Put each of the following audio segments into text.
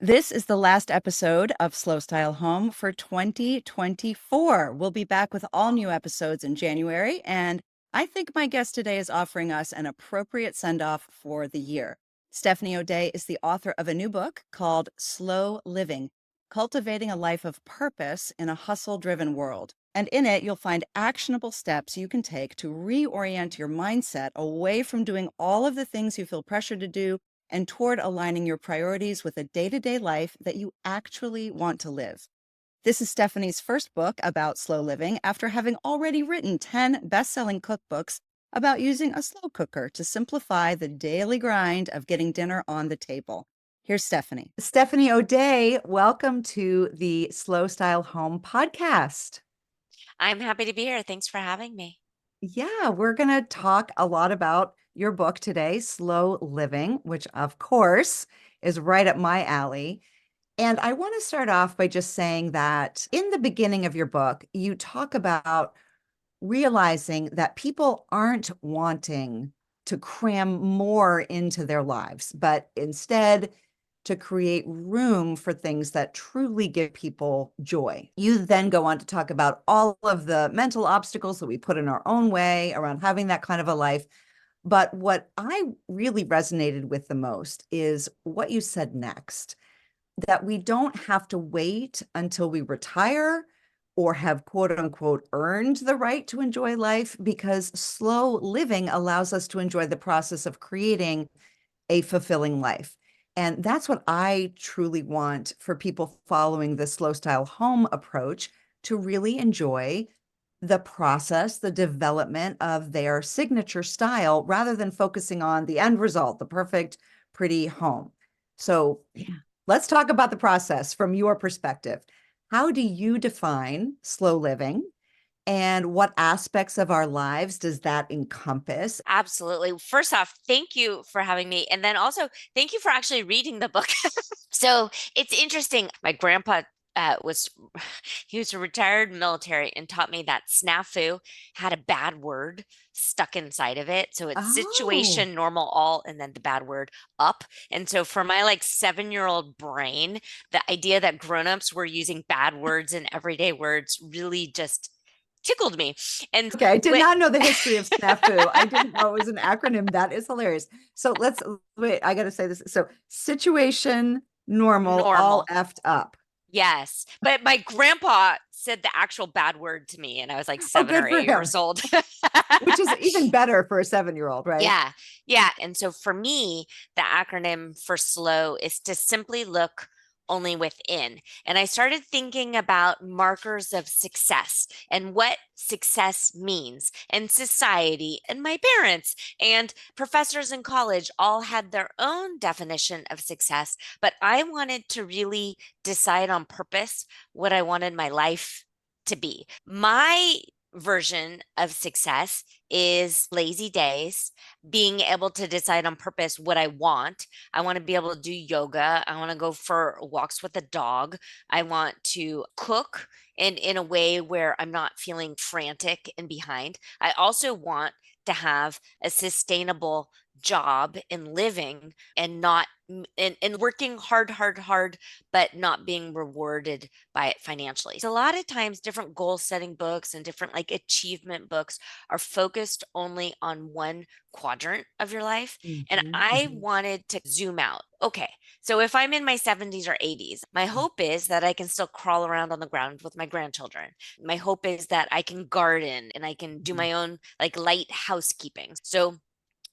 This is the last episode of Slow Style Home for 2024. We'll be back with all new episodes in January, and I think my guest today is offering us an appropriate send-off for the year. Stephanie O'Day is the author of a new book called Slow Living: Cultivating a Life of Purpose in a Hustle-Driven World. And in it, you'll find actionable steps you can take to reorient your mindset away from doing all of the things you feel pressured to do and toward aligning your priorities with a day-to-day life that you actually want to live. This is Stephanie's first book about slow living after having already written 10 best-selling cookbooks about using a slow cooker to simplify the daily grind of getting dinner on the table. Here's Stephanie. Stephanie O'Day, welcome to the Slow Style Home podcast. I'm happy to be here. Thanks for having me. Yeah, we're going to talk a lot about your book today, Slow Living, which of course is right up my alley. And I want to start off by just saying that in the beginning of your book, you talk about realizing that people aren't wanting to cram more into their lives, but instead to create room for things that truly give people joy. You then go on to talk about all of the mental obstacles that we put in our own way around having that kind of a life. But what I really resonated with the most is what you said next, that we don't have to wait until we retire or have quote unquote earned the right to enjoy life, because slow living allows us to enjoy the process of creating a fulfilling life. And that's what I truly want for people following the slow style home approach, to really enjoy the process, the development of their signature style, rather than focusing on the end result, the perfect, pretty home. So let's talk about the process from your perspective. How do you define slow living? And what aspects of our lives does that encompass? Absolutely. First off, thank you for having me. And then also, thank you for actually reading the book. So it's interesting. My grandpa he was a retired military and taught me that snafu had a bad word stuck inside of it. So it's Oh, situation, normal, all, and then the bad word up. And so for my like 7-year-old brain, the idea that grown-ups were using bad words and everyday words really just tickled me. And okay. I did what not know the history of snafu. I didn't know it was an acronym. That is hilarious. So let's wait. I got to say this. So situation, normal, all normal. effed up. Yes. But my grandpa said the actual bad word to me, and I was like Oh, 7 or good for 8 him. years old. Which is even better for a 7-year-old, right? Yeah. Yeah. And so for me, the acronym for slow is to simply look only within. And I started thinking about markers of success and what success means. And society and my parents and professors in college all had their own definition of success. But I wanted to really decide on purpose what I wanted my life to be. My version of success is lazy days, being able to decide on purpose what I want. I want to be able to do yoga. I want to go for walks with a dog. I want to cook in a way where I'm not feeling frantic and behind. I also want to have a sustainable job and living and not and working hard, but not being rewarded by it financially. So a lot of times different goal setting books and different like achievement books are focused only on one quadrant of your life. And Mhm, I mhm. wanted to zoom out. Okay, so if I'm in my 70s or 80s, my hope is that I can still crawl around on the ground with my grandchildren. My hope is that I can garden and I can do Mhm. my own like light housekeeping. So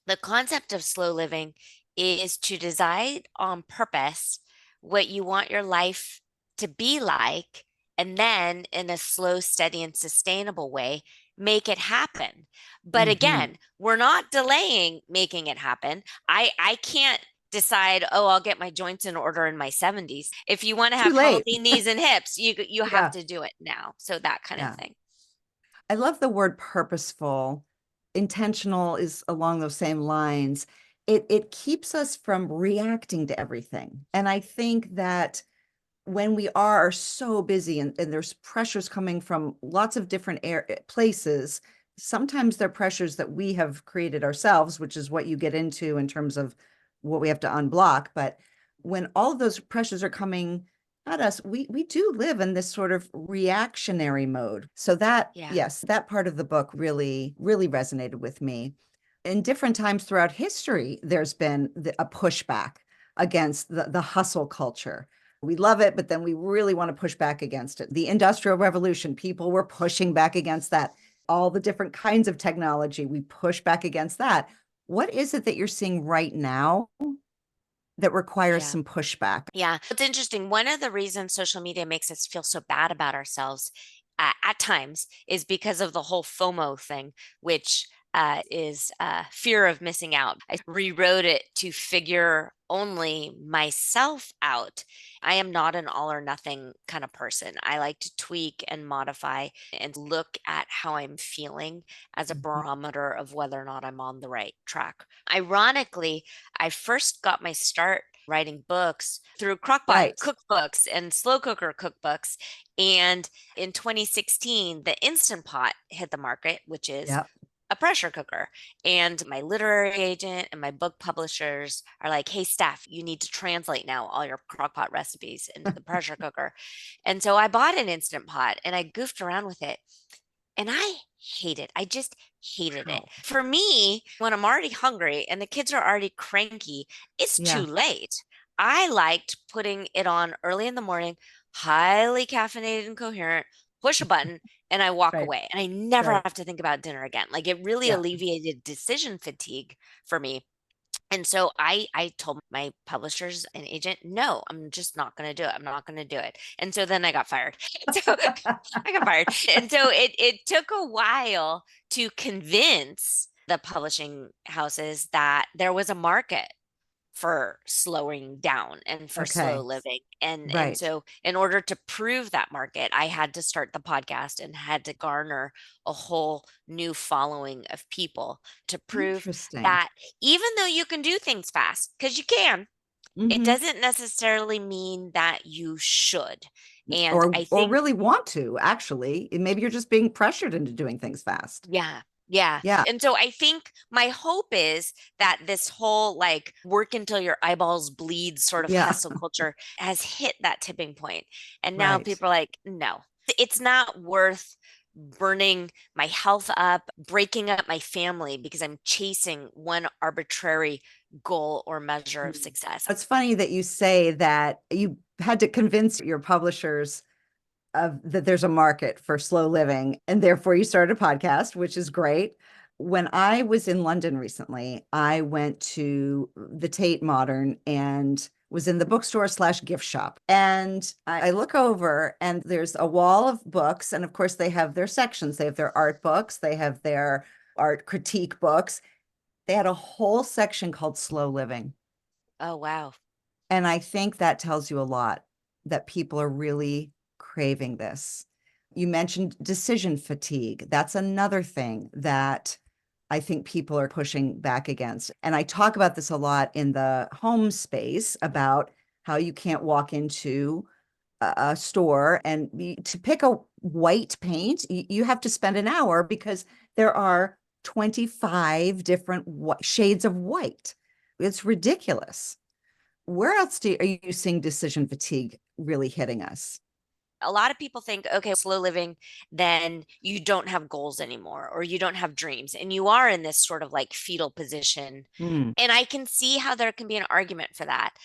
the concept of slow living is to decide on purpose what you want your life to be like, and then in a slow, steady, and sustainable way, make it happen. But Mhm. again, we're not delaying making it happen. I can't decide, oh, I'll get my joints in order in my 70s. If you want to Too have late. healthy knees and hips, you have Yeah, to do it now. So that kind of yeah. thing. I love the word purposeful. Intentional is along those same lines. It keeps us from reacting to everything. And I think that when we are so busy, and there's pressures coming from lots of different places, sometimes they're pressures that we have created ourselves, which is what you get into in terms of what we have to unblock. But when all of those pressures are coming at us, we do live in this sort of reactionary mode. So that, Yeah. yes, that part of the book really, really resonated with me. In different times throughout history, there's been a pushback against the hustle culture. We love it, but then we really want to push back against it. The Industrial Revolution, people were pushing back against that. All the different kinds of technology, we push back against that. What is it that you're seeing right now that requires Yeah. some pushback? Yeah. It's interesting. One of the reasons social media makes us feel so bad about ourselves at times is because of the whole FOMO thing, which is fear of missing out. I rewrote it to figure only myself out. I am not an all or nothing kind of person. I like to tweak and modify and look at how I'm feeling as a Mhm. barometer of whether or not I'm on the right track. Ironically, I first got my start writing books through crockpot Right. cookbooks and slow cooker cookbooks. And in 2016, the Instant Pot hit the market, which is Yep. a pressure cooker. And my literary agent and my book publishers are like, hey, Steph, you need to translate now all your crockpot recipes into the pressure cooker. And so I bought an Instant Pot and I goofed around with it. And I hate it. I just hated it. Wow. For me, when I'm already hungry and the kids are already cranky, it's too Yeah. late. I liked putting it on early in the morning, highly caffeinated and coherent, push a button, and I walk Right. away. And I never Right. have to think about dinner again. Like it really Yeah. alleviated decision fatigue for me. And so I told my publishers and agent, no, I'm just not going to do it. I'm not going to do it. And so then I got fired. So I got fired. And so it took a while to convince the publishing houses that there was a market for slowing down and for slow Okay. living. And Right. so in order to prove that market, I had to start the podcast and had to garner a whole new following of people to prove Interesting. that even though you can do things fast, because you can, it Hmm. doesn't necessarily mean that you should. And I Or think really want to, actually. Maybe you're just being pressured into doing things fast. yeah. Yeah. Yeah. And so I think my hope is that this whole like work until your eyeballs bleed sort of Yeah. hustle culture has hit that tipping point. And now Right. people are like, no, it's not worth burning my health up, breaking up my family because I'm chasing one arbitrary goal or measure of Mm. success. It's funny that you say that you had to convince your publishers of that there's a market for slow living, and therefore you started a podcast, which is great. When I was in London recently, I went to the Tate Modern and was in the bookstore slash gift shop. And I look over and there's a wall of books. And of course, they have their sections. They have their art books, they have their art critique books. They had a whole section called slow living. Oh, wow. And I think that tells you a lot that people are really craving this. You mentioned decision fatigue. That's another thing that I think people are pushing back against. And I talk about this a lot in the home space about how you can't walk into a store and to pick a white paint, you have to spend an hour because there are 25 different shades of white. It's ridiculous. Where else are you seeing decision fatigue really hitting us? A lot of people think, okay, slow living, then you don't have goals anymore or you don't have dreams. And you are in this sort of like fetal position. Hmm. And I can see how there can be an argument for that.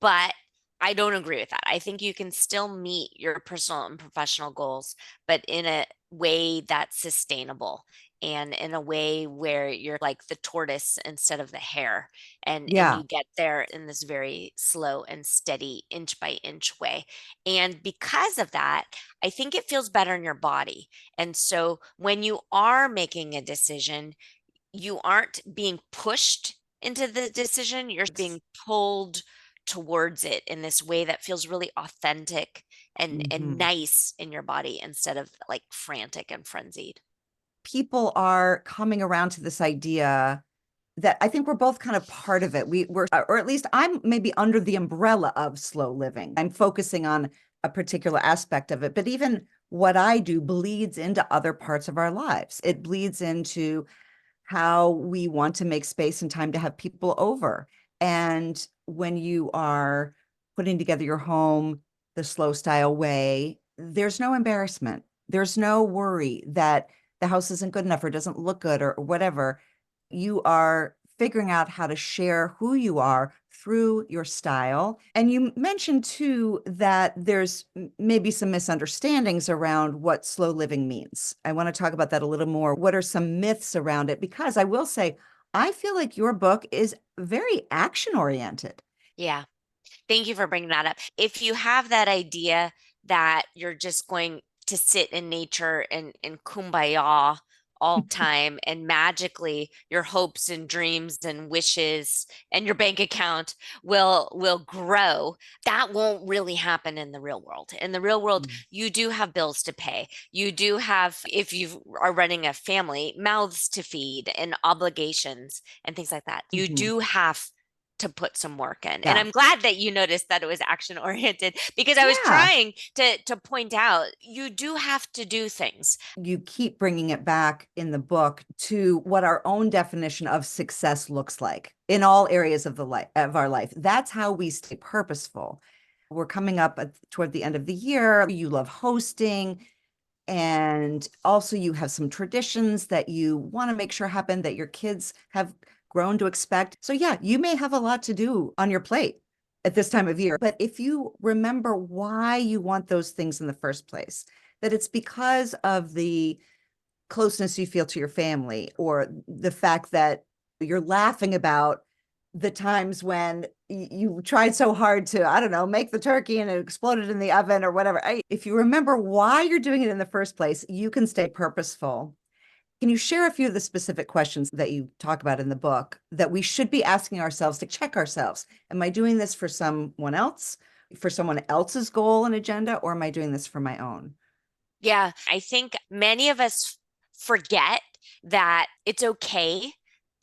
But I don't agree with that. I think you can still meet your personal and professional goals, but in a way that's sustainable and in a way where you're like the tortoise instead of the hare and Yeah. you get there in this very slow and steady inch by inch way. And because of that, I think it feels better in your body. And so when you are making a decision, you aren't being pushed into the decision, you're being pulled towards it in this way that feels really authentic and Hmm. nice in your body instead of like frantic and frenzied. People are coming around to this idea that I think we're both kind of part of it. We're, or at least I'm maybe under the umbrella of slow living. I'm focusing on a particular aspect of it, but even what I do bleeds into other parts of our lives. It bleeds into how we want to make space and time to have people over. And when you are putting together your home the slow style way, there's no embarrassment. There's no worry that the house isn't good enough or doesn't look good or whatever. You are figuring out how to share who you are through your style. And you mentioned too that there's maybe some misunderstandings around what slow living means. I want to talk about that a little more. What are some myths around it? Because I will say, I feel like your book is very action oriented. Yeah. Thank you for bringing that up. If you have that idea that you're just going to sit in nature and kumbaya all the time and magically your hopes and dreams and wishes and your bank account will grow, that won't really happen in the real world. In the real world, you do have bills to pay. You do have, if you are running a family, mouths to feed and obligations and things like that. You Mhm. do have to put some work in. And Yeah. I'm glad that you noticed that it was action oriented because I was Yeah. trying to point out you do have to do things. You keep bringing it back in the book to what our own definition of success looks like in all areas of the life of our life. That's how we stay purposeful. We're coming up toward the end of the year. You love hosting, and also you have some traditions that you want to make sure happen that your kids have grown to expect. So yeah, you may have a lot to do on your plate at this time of year, but if you remember why you want those things in the first place, that it's because of the closeness you feel to your family, or the fact that you're laughing about the times when you tried so hard to, I don't know, make the turkey and it exploded in the oven or whatever. If you remember why you're doing it in the first place, you can stay purposeful. Can you share a few of the specific questions that you talk about in the book that we should be asking ourselves to check ourselves? Am I doing this for someone else, for someone else's goal and agenda, or am I doing this for my own? Yeah, I think many of us forget that it's okay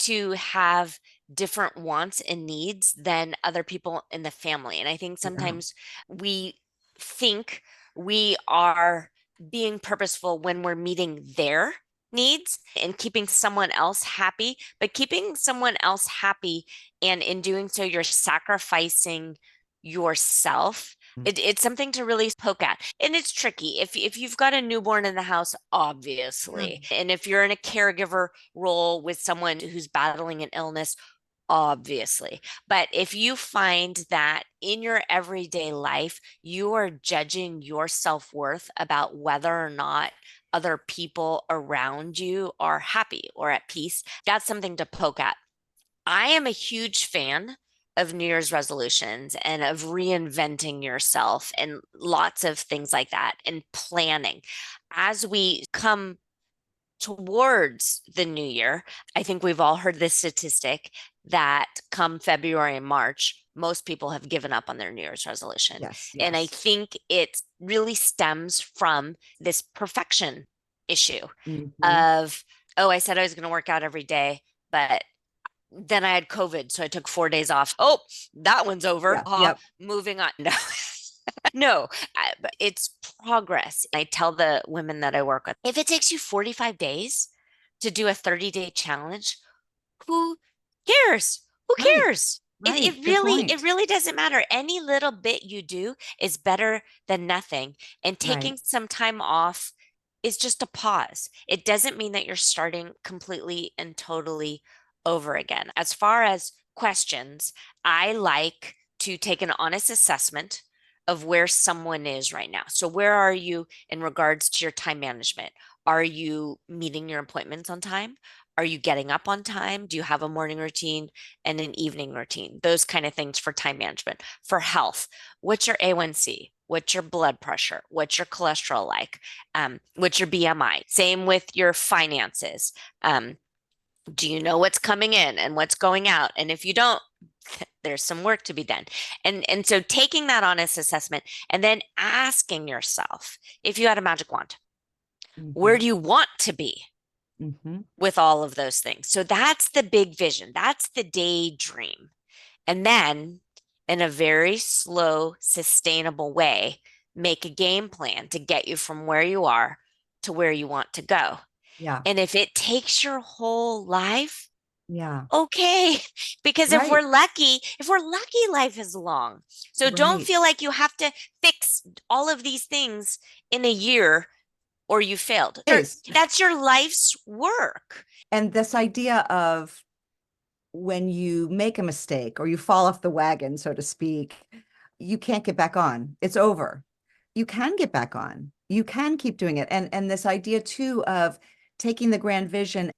to have different wants and needs than other people in the family. And I think Yeah. sometimes we think we are being purposeful when we're meeting their needs and keeping someone else happy, but keeping someone else happy and in doing so, you're sacrificing yourself. It's something to really poke at. And it's tricky. If you've got a newborn in the house, Yeah. obviously. And if you're in a caregiver role with someone who's battling an illness, obviously. But if you find that in your everyday life, you are judging your self-worth about whether or not other people around you are happy or at peace, that's something to poke at. I am a huge fan of New Year's resolutions and of reinventing yourself and lots of things like that and planning. As we come towards the new year, I think we've all heard this statistic that come February and March, most people have given up on their New Year's resolution. Yes. And I Yes. think it really stems from this perfection issue Mhm. of, oh, I said I was going to work out every day, but then I had COVID, so I took 4 days off. Oh, that one's over. Yeah. Yep. Moving on. No, no, but it's progress. I tell the women that I work with, if it takes you 45 days to do a 30-day challenge, who cares? Who Right. cares? It, Right. it Good really, it point. really doesn't matter. Any little bit you do is better than nothing. And Right. taking some time off is just a pause. It doesn't mean that you're starting completely and totally over again. As far as questions, I like to take an honest assessment of where someone is right now. So, where are you in regards to your time management? Are you meeting your appointments on time? Are you getting up on time? Do you have a morning routine and an evening routine? Those kind of things for time management. For health, what's your A1C? What's your blood pressure? What's your cholesterol like? What's your BMI? Same with your finances. Do you know what's coming in and what's going out? And if you don't, there's some work to be done. And so taking that honest assessment and then asking yourself, if you had a magic wand, where Mhm. do you want to be Mhm. with all of those things? So that's the big vision. That's the daydream. And then in a very slow, sustainable way, make a game plan to get you from where you are to where you want to go. Yeah. And if it takes your whole life, Yeah. Okay. Because Right. if we're lucky, life is long. So don't Right. feel like you have to fix all of these things in a year or you failed. Days. That's your life's work. And this idea of when you make a mistake or you fall off the wagon, so to speak, you can't get back on. It's over. You can get back on. You can keep doing it. And this idea too of taking the grand vision,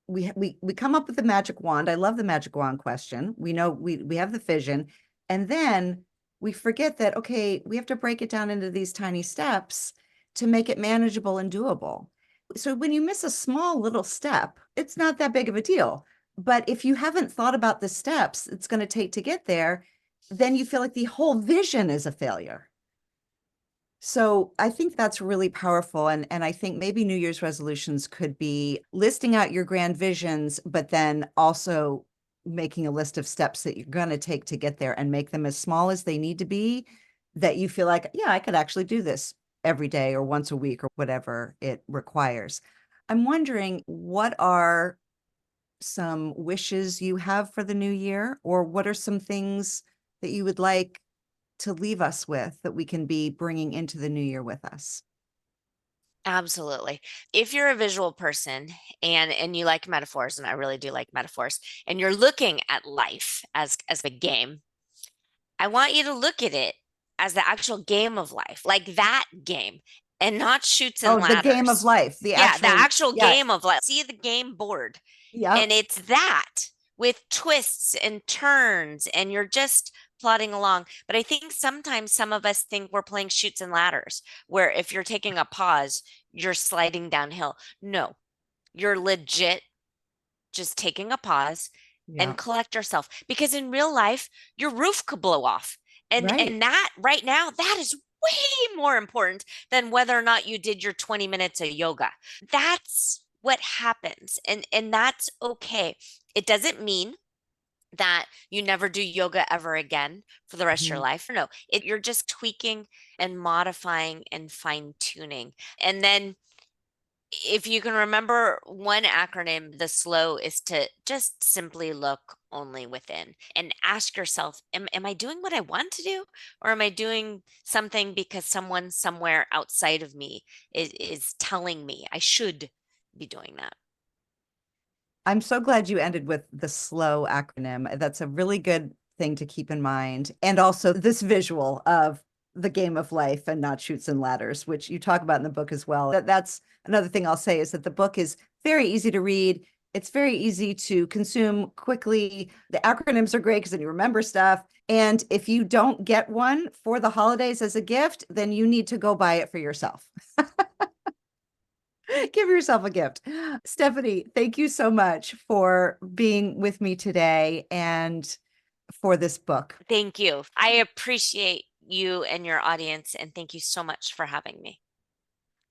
we come up with the magic wand. I love the magic wand question. We know we have the vision, and then we forget that okay, we have to break it down into these tiny steps to make it manageable and doable. So when you miss a small little step, it's not that big of a deal. But if you haven't thought about the steps it's going to take to get there, then you feel like the whole vision is a failure. So I think that's really powerful. And I think maybe New Year's resolutions could be listing out your grand visions, but then also making a list of steps that you're going to take to get there and make them as small as they need to be, that you feel like, yeah, I could actually do this every day or once a week or whatever it requires. I'm wondering, what are some wishes you have for the new year, or what are some things that you would like to leave us with that we can be bringing into the new year with us? Absolutely. If you're a visual person and you like metaphors, and I really do like metaphors, and you're looking at life as a game, I want you to look at it as the actual game of life, like that game, and not shoots and Oh, the game of ladders. life, the Yeah, the actual, actual yeah, game of life. See the game board, yep, and it's that with twists and turns, and you're just plodding along. But I think sometimes some of us think we're playing shoots and ladders, where if you're taking a pause, you're sliding downhill. No, you're legit just taking a pause and yep, collect yourself, because in real life your roof could blow off, right. and that right now, that is way more important than whether or not you did your 20 minutes of yoga. That's what happens, and that's okay. It doesn't mean that you never do yoga ever again for the rest of your Mhm. life. No, you're just tweaking and modifying and fine tuning. And then if you can remember one acronym, the slow is to just simply look only within and ask yourself, am I doing what I want to do? Or am I doing something because someone somewhere outside of me is telling me I should be doing that? I'm so glad you ended with the SLOW acronym. That's a really good thing to keep in mind. And also this visual of the game of life and not shoots and ladders, which you talk about in the book as well. That's another thing I'll say, is that the book is very easy to read. It's very easy to consume quickly. The acronyms are great because then you remember stuff. And if you don't get one for the holidays as a gift, then you need to go buy it for yourself. Give yourself a gift. Stephanie, thank you so much for being with me today and for this book. Thank you. I appreciate you and your audience, and thank you so much for having me.